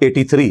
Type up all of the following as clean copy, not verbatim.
83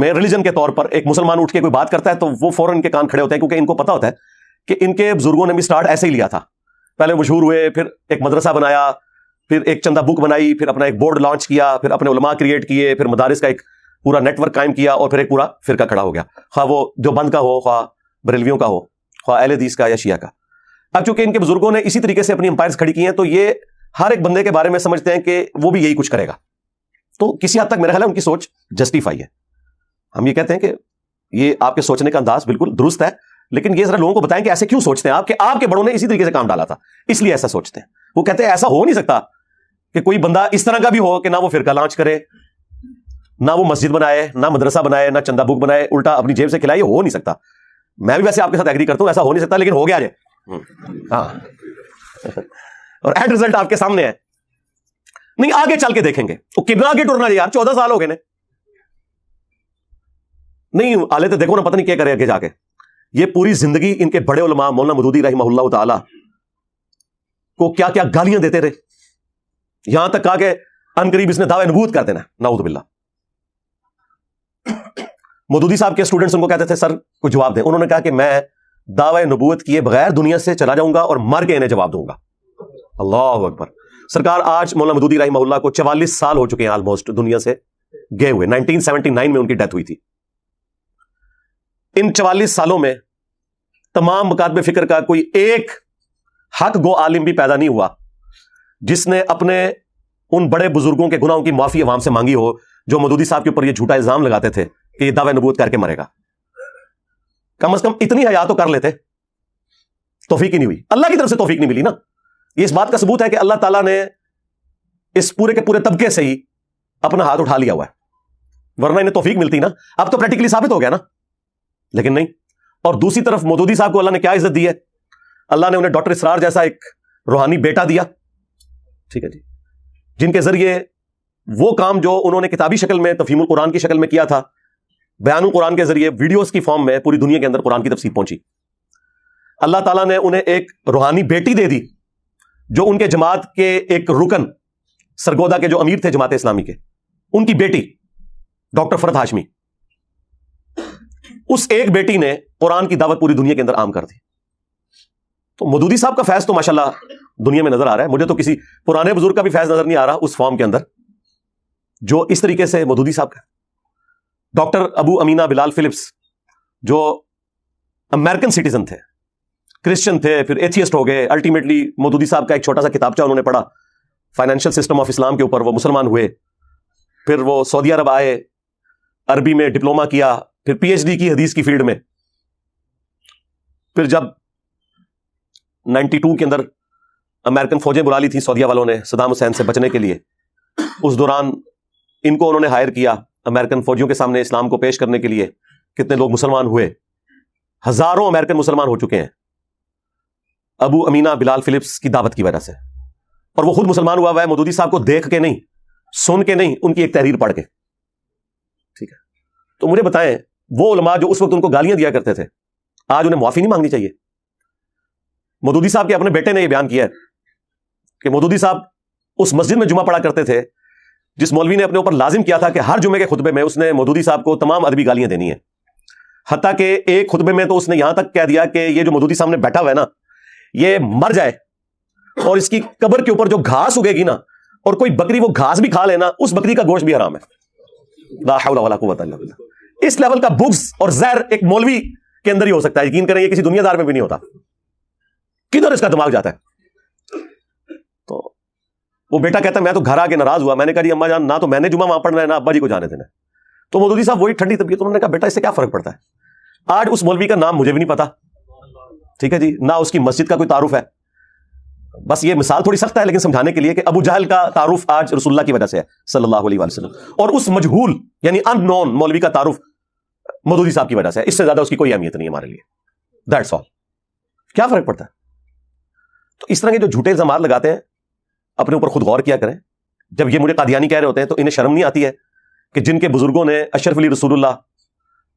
میں ریلیجن کے طور پر ایک مسلمان اٹھ کے کوئی بات کرتا ہے تو وہ فوراً ان کے کان کھڑے ہوتے ہیں، کیونکہ ان کو پتا ہوتا ہے کہ ان کے بزرگوں نے بھی سٹارٹ ایسے ہی لیا تھا. پہلے مشہور ہوئے، پھر ایک مدرسہ بنایا، پھر ایک چندہ بک بنائی، پھر اپنا ایک بورڈ لانچ کیا، پھر اپنے علماء کریٹ کیے، پھر مدارس کا ایک پورا نیٹ ورک قائم کیا، اور پھر ایک پورا فرقہ کھڑا ہو گیا، خواہ وہ دیوبند کا ہو، خواہ بریلویوں کا ہو، خواہ اہل حدیث کا یا شیعہ کا. اب چونکہ ان کے بزرگوں نے اسی طریقے سے اپنی امپائرز کھڑی کی ہیں تو یہ ہر ایک بندے کے بارے میں سمجھتے ہیں کہ وہ بھی یہی کچھ کرے گا. تو کسی حد تک میرا خیال ہے ان کی سوچ جسٹیفائی ہے. ہم یہ کہتے ہیں کہ یہ آپ کے سوچنے کا انداز بالکل درست ہے، لیکن یہ ذرا لوگوں کو بتائیں کہ ایسے کیوں سوچتے ہیں آپ، کہ آپ کے بڑوں نے اسی طریقے سے کام ڈالا تھا اس لیے ایسا سوچتے ہیں. وہ کہتے ہیں ایسا ہو نہیں سکتا کہ کوئی بندہ اس طرح کا بھی ہو کہ نہ وہ فرقہ لانچ کرے، نہ وہ مسجد بنائے، نہ مدرسہ بنائے، نہ چندہ بک بنائے، الٹا اپنی جیب سے کھلائے. یہ ہو نہیں سکتا. میں بھی ویسے آپ کے ساتھ ایگری کرتا ہوں، ایسا ہو نہیں سکتا، لیکن ہو گیا جائے. ہاں اور اینڈ رزلٹ آپ کے سامنے ہے. نہیں آگے چل کے دیکھیں گے وہ کتنا آگے ٹرنا ہے یار، 14 سال ہو گئے نہیں آلے تو دیکھو نا، پتہ نہیں کیا کرے آگے جا کے. یہ پوری زندگی ان کے بڑے علماء مولانا مودودی رحمہ اللہ تعالی کو کیا کیا گالیاں دیتے رہے، یہاں تک کہا کہ ان قریب اس نے دعوی نبوت کر دینا. نعوذ باللہ. مودودی صاحب کے اسٹوڈنٹس ان کو کہتے تھے سر کوئی جواب دیں. انہوں نے کہا کہ میں دعوی نبوت کیے بغیر دنیا سے چلا جاؤں گا اور مر کے انہیں جواب دوں گا. اللہ اکبر. سرکار آج مولانا مودودی رحمہ اللہ کو 44 سال ہو چکے ہیں آلموسٹ دنیا سے گئے ہوئے. 1979 میں ان کی ڈیتھ ہوئی تھی. ان 44 سالوں میں تمام مکاتب فکر کا کوئی ایک حق گو عالم بھی پیدا نہیں ہوا جس نے اپنے ان بڑے بزرگوں کے گناہوں کی معافی عوام سے مانگی ہو جو مودودی صاحب کے اوپر یہ جھوٹا الزام لگاتے تھے کہ یہ دعوی نبوت کر کے مرے گا. کم از کم اتنی حیا تو کر لیتے. توفیق ہی نہیں ہوئی، اللہ کی طرف سے توفیق نہیں ملی نا. یہ اس بات کا ثبوت ہے کہ اللہ تعالیٰ نے اس پورے کے پورے طبقے سے ہی اپنا ہاتھ اٹھا لیا ہوا ہے، ورنہ انہیں توفیق ملتی نا. اب تو پریکٹیکلی ثابت ہو گیا نا، لیکن نہیں. اور دوسری طرف مودودی صاحب کو اللہ نے کیا عزت دی ہے؟ اللہ نے انہیں ڈاکٹر اسرار جیسا ایک روحانی بیٹا دیا، ٹھیک ہے جی، جن کے ذریعے وہ کام جو انہوں نے کتابی شکل میں تفہیم القرآن کی شکل میں کیا تھا، بیان القرآن کے ذریعے ویڈیوز کی فارم میں پوری دنیا کے اندر قرآن کی تفسیر پہنچی. اللہ تعالیٰ نے انہیں ایک روحانی بیٹی دے دی جو ان کے جماعت کے ایک رکن سرگودا کے جو امیر تھے جماعت اسلامی کے، ان کی بیٹی ڈاکٹر فرحت ہاشمی. اس ایک بیٹی نے قرآن کی دعوت پوری دنیا کے اندر عام کر دی. تو مودودی صاحب کا فیض تو ماشاءاللہ دنیا میں نظر آ رہا ہے. مجھے تو کسی پرانے بزرگ کا بھی فیض نظر نہیں آ رہا اس فارم کے اندر جو اس طریقے سے مودودی صاحب کا. ڈاکٹر ابو امینہ بلال فلپس جو امریکن سٹیزن تھے، کرسچن تھے، پھر ایتھیسٹ ہو گئے. الٹیمیٹلی مودودی صاحب کا ایک چھوٹا سا کتابچہ انہوں نے پڑھا فائنینشیل سسٹم آف اسلام کے اوپر، وہ مسلمان ہوئے. پھر وہ سعودی عرب آئے، عربی میں ڈپلوما کیا، پھر پی ایچ ڈی کی حدیث کی فیلڈ میں. پھر جب 92 کے اندر امریکن فوجیں بلا لی تھی سعودیہ والوں نے صدام حسین سے بچنے کے لیے، اس دوران ان کو انہوں نے ہائر کیا امریکن فوجیوں کے سامنے اسلام کو پیش کرنے کے لیے. کتنے لوگ مسلمان ہوئے، ہزاروں امریکن مسلمان ہو چکے ہیں ابو امینہ بلال فلپس کی دعوت کی وجہ سے. اور وہ خود مسلمان ہوا ہے مودودی صاحب کو دیکھ کے نہیں، سن کے نہیں، ان کی ایک تحریر پڑھ کے. ٹھیک ہے، تو مجھے بتائیں وہ علماء جو اس وقت ان کو گالیاں دیا کرتے تھے، آج انہیں معافی نہیں مانگنی چاہیے؟ مودودی صاحب کے اپنے بیٹے نے یہ بیان کیا ہے کہ مودودی صاحب اس مسجد میں جمعہ پڑھا کرتے تھے جس مولوی نے اپنے اوپر لازم کیا تھا کہ ہر جمعے کے خطبے میں اس نے مودودی صاحب کو تمام ادبی گالیاں دینی ہے. حتیٰ کہ ایک خطبے میں تو اس نے یہاں تک کہہ دیا کہ یہ جو مودودی صاحب نے بیٹھا ہوا ہے نا، یہ مر جائے اور اس کی قبر کے اوپر جو گھاس اگے گی نا، اور کوئی بکری وہ گھاس بھی کھا لینا، اس بکری کا گوشت بھی حرام ہے. لا حول ولا قوت الا باللہ. اس لیول کا بغض اور زہر ایک مولوی کے اندر ہی ہو سکتا ہے. یقین کریں یہ کسی دنیا دار میں بھی نہیں ہوتا. کدھر اس کا دماغ جاتا ہے؟ تو وہ بیٹا کہتا ہے میں تو گھر آ کے ناراض ہوا. میں نے کہا جی اماں جان، نہ تو میں نے جمعہ وہاں پڑھنا ہے نہ ابا جی کو جانے دینا. تو مودودی صاحب وہی ٹھنڈی طبیعت، انہوں نے کہا بیٹا اس سے کیا فرق پڑتا ہے. آج اس مولوی کا نام مجھے بھی نہیں پتا، ٹھیک ہے جی، نہ اس کی مسجد کا کوئی تعارف ہے. بس یہ مثال تھوڑی سخت ہے لیکن سمجھانے کے لیے کہ ابو جہل کا تعارف آج رسول اللہ کی وجہ سے ہے صلی اللہ علیہ وسلم، اور اس مجہول یعنی ان نون مولوی کا تعارف مودودی صاحب کی وجہ سے ہے. اس سے زیادہ اس کی کوئی اہمیت نہیں ہمارے لیے. That's all. کیا فرق پڑتا ہے؟ تو اس طرح کے جو جھوٹے الزامات لگاتے ہیں اپنے اوپر خود غور کیا کریں. جب یہ مجھے قادیانی کہہ رہے ہوتے ہیں تو انہیں شرم نہیں آتی ہے کہ جن کے بزرگوں نے اشرف علی رسول اللہ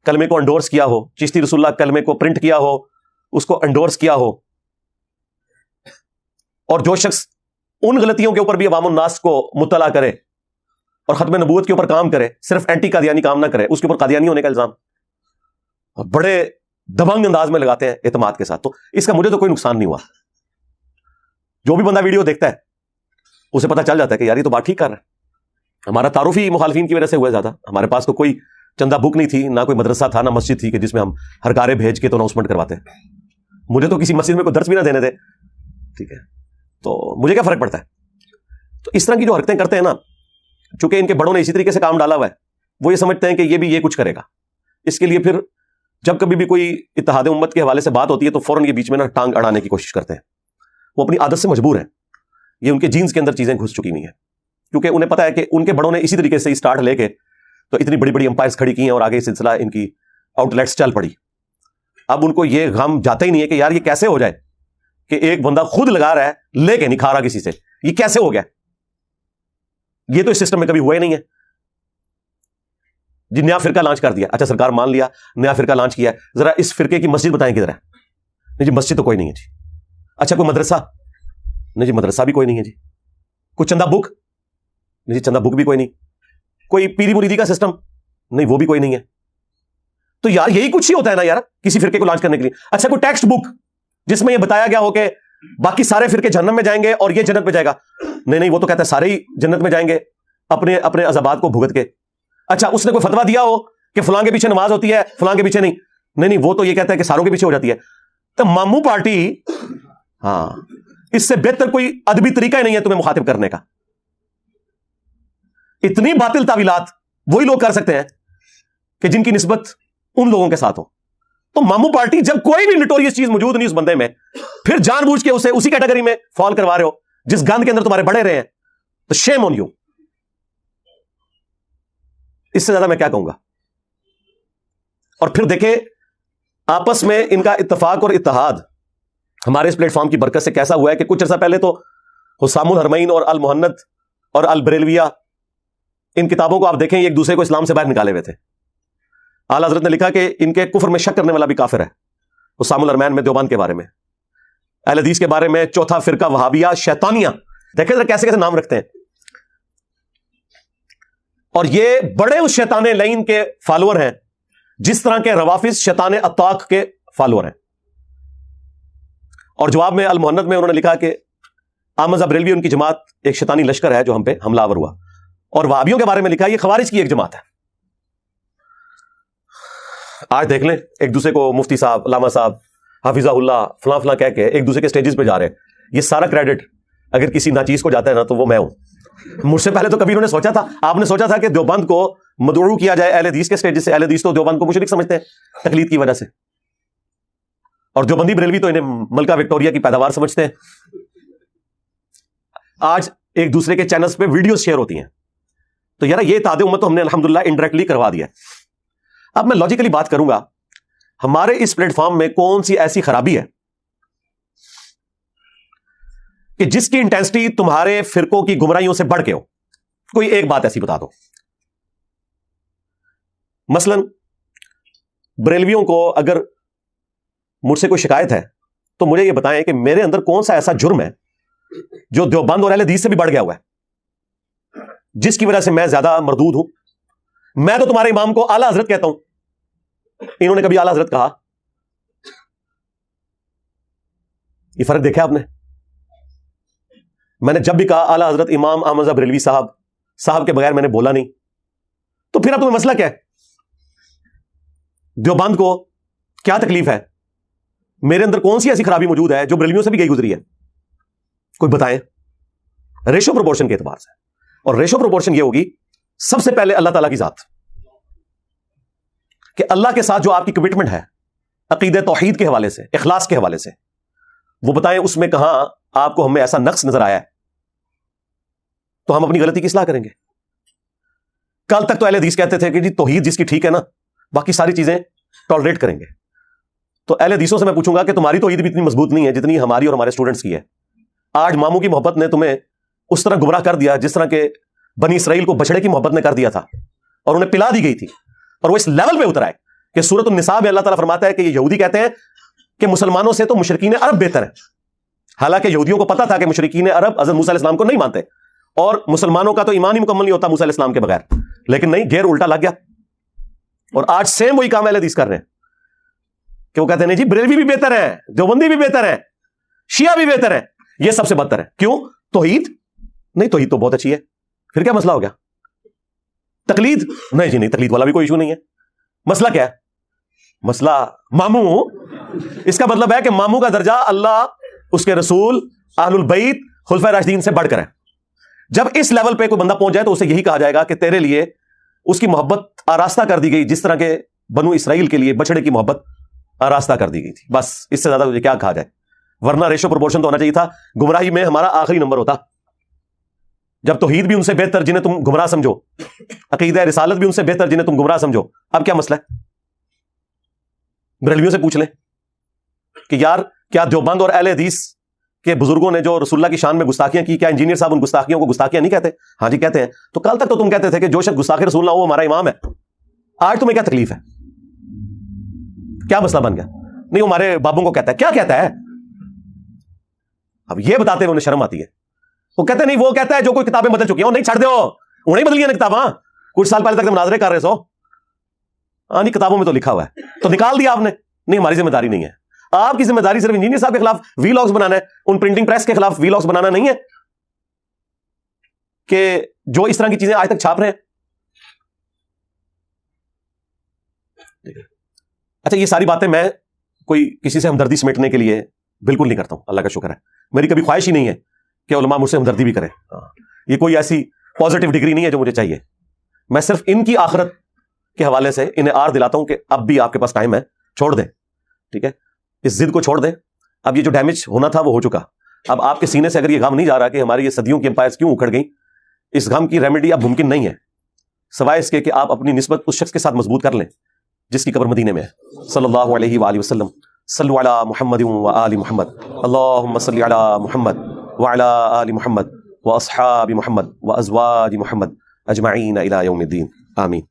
کلمے کو انڈورس کیا ہو، چشتی رسول اللہ کلمے کو پرنٹ کیا ہو، اس کو انڈورس کیا ہو، اور جو شخص ان غلطیوں کے اوپر بھی عوام الناس کو مطلع کرے اور ختم نبوت کے اوپر کام کرے, صرف اینٹی قادیانی کام نہ کرے, اس کے اوپر قادیانی ہونے کا الزام بڑے دبنگ انداز میں لگاتے ہیں اعتماد کے ساتھ. تو اس کا مجھے تو کوئی نقصان نہیں ہوا. جو بھی بندہ ویڈیو دیکھتا ہے اسے پتا چل جاتا ہے کہ یار یہ تو بات ٹھیک کر رہا ہے. ہمارا تعارف ہی مخالفین کی وجہ سے ہوا زیادہ. ہمارے پاس تو کوئی چندہ بک نہیں تھی, نہ کوئی مدرسہ تھا, نہ مسجد تھی کہ جس میں ہم ہر کارے بھیج کے تو اناؤنسمنٹ کرواتے. مجھے تو کسی مسجد میں کوئی درس بھی نہ دینے دے, ٹھیک ہے, تو مجھے کیا فرق پڑتا ہے. تو اس طرح کی جو حرکتیں کرتے ہیں نا, چونکہ ان کے بڑوں نے اسی طریقے سے کام ڈالا ہوا ہے, وہ یہ سمجھتے ہیں کہ یہ بھی یہ کچھ کرے گا. اس کے لیے پھر جب کبھی بھی کوئی اتحاد امت کے حوالے سے بات ہوتی ہے تو فوراً یہ بیچ میں نا ٹانگ اڑانے کی کوشش کرتے ہیں. وہ اپنی عادت سے مجبور ہیں, یہ ان کے جینز کے اندر چیزیں گھس چکی ہوئی ہیں, کیونکہ انہیں پتا ہے کہ ان کے بڑوں نے اسی طریقے سے اسٹارٹ لے کے تو اتنی بڑی بڑی امپائرز کھڑی کی ہیں, اور آگے یہ سلسلہ ان کی آؤٹ لیٹس چل پڑی. اب ان کو یہ غم جاتا ہی نہیں ہے کہ یار یہ کیسے ہو جائے کہ ایک بندہ خود لگا رہا ہے لے کے نہیں کھا رہا کسی سے, یہ کیسے ہو گیا. یہ تو اس سسٹم میں کبھی ہوا ہی نہیں ہے. جی نیا فرقہ لانچ کر دیا, اچھا سرکار مان لیا نیا فرقہ لانچ کیا ہے, ذرا اس فرقے کی مسجد بتائیں کدھر ہے. نہیں جی مسجد تو کوئی نہیں ہے جی. اچھا کوئی مدرسہ, نہیں جی مدرسہ بھی کوئی نہیں ہے جی. کوئی چندہ بک, نہیں جی چندہ بک بھی کوئی نہیں. کوئی پیری مریدی کا سسٹم, نہیں وہ بھی کوئی نہیں ہے. تو یار یہی کچھ ہی ہوتا ہے نا یار کسی فرقے کو لانچ کرنے کے لیے. اچھا کوئی ٹیکسٹ بک جس میں یہ بتایا گیا ہو کہ باقی سارے فرقے جہنم میں جائیں گے اور یہ جنت میں جائے گا, نہیں وہ تو کہتا ہے سارے ہی جنت میں جائیں گے اپنے اپنے عذابات کو بھگت کے. اچھا اس نے کوئی فتویٰ دیا ہو کہ فلاں کے پیچھے نماز ہوتی ہے فلاں کے پیچھے نہیں وہ تو یہ کہتا ہے کہ ساروں کے پیچھے ہو جاتی ہے. تو مامو پارٹی, ہاں اس سے بہتر کوئی ادبی طریقہ ہی نہیں ہے تمہیں مخاطب کرنے کا. اتنی باطل تعویلات وہی لوگ کر سکتے ہیں کہ جن کی نسبت ان لوگوں کے ساتھ ہو. تو مامو پارٹی جب کوئی بھی نٹوریس چیز موجود نہیں اس بندے میں, پھر جان بوجھ کے اسے اسی کیٹیگری میں فال کروا رہے ہو جس گند کے اندر تمہارے بڑے رہے ہیں, تو شیم آن یو. اس سے زیادہ میں کیا کہوں گا. اور پھر دیکھیں آپس میں ان کا اتفاق اور اتحاد ہمارے اس پلیٹ فارم کی برکت سے کیسا ہوا ہے کہ کچھ عرصہ پہلے تو حسام الحرمین اور المحنت اور البریلویہ ان کتابوں کو آپ دیکھیں ایک دوسرے کو اسلام سے باہر نکالے ہوئے تھے. اعلیٰ حضرت نے لکھا کہ ان کے کفر میں شک کرنے والا بھی کافر ہے. حسام الحرمین میں دیوبند کے بارے میں, اہل حدیث کے بارے میں چوتھا فرقہ وہابیہ شیطانیہ. دیکھیں ذرا کیسے کیسے نام رکھتے ہیں. اور یہ بڑے اس شیطان لعین کے فالوور ہیں جس طرح کے روافظ شیطان اتاق کے فالوور ہیں. اور جواب میں المحنت میں انہوں نے لکھا کہ احمد بریلوی ان کی جماعت ایک شیطانی لشکر ہے جو ہم پہ حملہ آور ہوا. اور وہابیوں کے بارے میں لکھا یہ خوارج کی ایک جماعت ہے. آج دیکھ لیں ایک دوسرے کو مفتی صاحب, علامہ صاحب, حافظہ اللہ فلاں فلاں کہہ کے ایک دوسرے کے سٹیجز پہ جا رہے ہیں. یہ سارا کریڈٹ اگر کسی ناچیز کو جاتا ہے نا تو وہ میں ہوں. مجھ سے پہلے تو کبھی انہوں نے سوچا تھا, آپ نے سوچا تھا کہ دیوبند کو مدعو کیا جائے اہل حدیث کے سٹیجز سے. اہل حدیث تو دیوبند کو مشرک سمجھتے ہیں تقلید کی وجہ سے, اور دیوبندی بریلوی تو انہیں ملکہ وکٹوریہ کی پیداوار سمجھتے ہیں. آج ایک دوسرے کے چینلز پہ ویڈیوز شیئر ہوتی ہیں. تو یار یہ اتحاد امت تو ہم نے الحمدللہ انڈائریکٹلی کروا دیا. اب میں لاجیکلی بات کروں گا, ہمارے اس پلیٹ فارم میں کون سی ایسی خرابی ہے کہ جس کی انٹینسٹی تمہارے فرقوں کی گمراہیوں سے بڑھ کے ہو. کوئی ایک بات ایسی بتا دو. مثلا بریلویوں کو اگر مجھ سے کوئی شکایت ہے تو مجھے یہ بتائیں کہ میرے اندر کون سا ایسا جرم ہے جو دیوبند اور اہل حدیث سے بھی بڑھ گیا ہوا ہے جس کی وجہ سے میں زیادہ مردود ہوں. میں تو تمہارے امام کو اعلیٰ حضرت کہتا ہوں, انہوں نے کبھی اعلیٰ حضرت کہا؟ یہ فرق دیکھا آپ نے؟ میں نے جب بھی کہا اعلیٰ حضرت امام احمد رضا بریلوی صاحب کے بغیر میں نے بولا نہیں. تو پھر اب تمہیں مسئلہ کیا ہے؟ دیوبند کو کیا تکلیف ہے؟ میرے اندر کون سی ایسی خرابی موجود ہے جو بریلویوں سے بھی گئی گزری ہے؟ کوئی بتائیں. ریشو پروپورشن کے اعتبار سے, اور ریشو پروپورشن یہ ہوگی سب سے پہلے اللہ تعالیٰ کی ذات, کہ اللہ کے ساتھ جو آپ کی کمٹمنٹ ہے عقیدہ توحید کے حوالے سے, اخلاص کے حوالے سے, وہ بتائیں اس میں کہاں آپ کو ہمیں ایسا نقص نظر آیا ہے تو ہم اپنی غلطی کی اصلاح کریں گے. کل تک تو اہل حدیث کہتے تھے کہ جی توحید جس کی ٹھیک ہے نا باقی ساری چیزیں ٹالریٹ کریں گے. تو اہل حدیثوں سے میں پوچھوں گا کہ تمہاری توحید بھی اتنی مضبوط نہیں ہے جتنی ہماری اور ہمارے اسٹوڈنٹس کی ہے. آج ماموں کی محبت نے تمہیں اس طرح گمراہ کر دیا جس طرح کہ بنی اسرائیل کو بچڑے کی محبت نے کر دیا تھا اور انہیں پلا دی گئی تھی, اور وہ اس لیول پہ اترا ہے کہ سورۃ النساء میں اللہ تعالیٰ فرماتا ہے کہ یہ یہودی کہتے ہیں کہ مسلمانوں سے تو مشرکین عرب بہتر ہیں, حالانکہ یہودیوں کو پتا تھا کہ مشرکین عرب حضرت موسیٰ علیہ السلام کو نہیں مانتے, اور مسلمانوں کا تو ایمان ہی مکمل نہیں ہوتا موسیٰ علیہ السلام کے بغیر. لیکن نہیں، گیر الٹا لگ گیا. اور آج سیم وہی کام اہل حدیث کر رہے ہیں کہ وہ کہتے ہیں نہیں جی بریلوی بھی بہتر ہے، دیوبندی بھی بہتر ہے، شیعہ بھی بہتر ہے، یہ سب سے بدتر ہے. کیوں؟ توحید نہیں، توحید تو بہت اچھی ہے. پھر کیا مسئلہ ہو گیا؟ تقلید نہیں جی، نہیں تقلید والا بھی کوئی ایشو نہیں ہے. مسئلہ کیا ہے؟ مسئلہ ماموں. اس کا مطلب ہے کہ ماموں کا درجہ اللہ، اس کے رسول، اہل البیت، خلفائے راشدین سے بڑھ کر ہے. جب اس لیول پہ کوئی بندہ پہنچ جائے تو اسے یہی کہا جائے گا کہ تیرے لیے اس کی محبت آراستہ کر دی گئی، جس طرح کے بنو اسرائیل کے لیے بچڑے کی محبت آراستہ کر دی گئی تھی. بس اس سے زیادہ تجھے کیا کہا جائے؟ ورنہ ریشو پروپورشن تو ہونا چاہیے تھا. گمراہی میں ہمارا آخری نمبر ہوتا. جب توحید بھی ان سے بہتر جنہیں تم گمراہ سمجھو، عقیدہ رسالت بھی ان سے بہتر جنہیں تم گمراہ سمجھو، اب کیا مسئلہ ہے؟ بریلویوں سے پوچھ لیں کہ یار کیا دیوبند اور اہل حدیث کہ بزرگوں نے جو رسول اللہ کی شان میں گستاخیاں کی، کیا انجینئر صاحب ان گستاخیوں کو گستاخیاں نہیں کہتے؟ ہاں جی کہتے ہیں. تو کل تک تو تم کہتے تھے کہ جو شخص گستاخ رسول اللہ وہ ہمارا امام ہے. آج تمہیں کیا تکلیف ہے؟ کیا مسئلہ بن گیا؟ نہیں وہ ہمارے بابوں کو کہتا ہے. کیا کہتا ہے؟ اب یہ بتاتے ہوئے انہیں شرم آتی ہے. وہ کہتے نہیں، وہ کہتا ہے جو کوئی کتابیں بدل چکی ہیں. نہیں چھڑ دو، انہیں بدل گیا نا کتاباں. کچھ سال پہلے تک مناظرے کر رہے سو. ہاں نہیں کتابوں میں تو لکھا ہوا ہے تو نکال دیا آپ نے. نہیں ہماری ذمہ داری نہیں ہے. آپ کی ذمہ داری صرف انجینئر صاحب کے خلاف وی لاگز بنانا ہے، ان پرنٹنگ پریس کے خلاف وی لاگز بنانا نہیں ہے کہ جو اس طرح کی چیزیں آج تک چھاپ رہے ہیں. اچھا یہ ساری باتیں میں کوئی کسی سے ہمدردی سمیٹنے کے لیے بالکل نہیں کرتا ہوں، اللہ کا شکر ہے. میری کبھی خواہش ہی نہیں ہے کہ علماء مجھ سے ہمدردی بھی کریں. یہ کوئی ایسی پازیٹیو ڈگری نہیں ہے جو مجھے چاہیے. میں صرف ان کی آخرت کے حوالے سے انہیں آر دلاتا ہوں کہ اب بھی آپ کے پاس ٹائم ہے، چھوڑ دیں. ٹھیک ہے، اس ضد کو چھوڑ دیں. اب یہ جو ڈیمیج ہونا تھا وہ ہو چکا. اب آپ کے سینے سے اگر یہ غم نہیں جا رہا کہ ہماری یہ صدیوں کی امپائرز کیوں اکھڑ گئیں، اس غم کی ریمیڈی اب ممکن نہیں ہے سوائے اس کے کہ آپ اپنی نسبت اس شخص کے ساتھ مضبوط کر لیں جس کی قبر مدینے میں ہے. صلی اللہ علیہ وآلہ وسلم. صلوا علی محمد وآل محمد. اللہم صلی علی محمد وعلی آل محمد واصحاب محمد وازواج محمد اجمعین الی یوم الدین. آمین.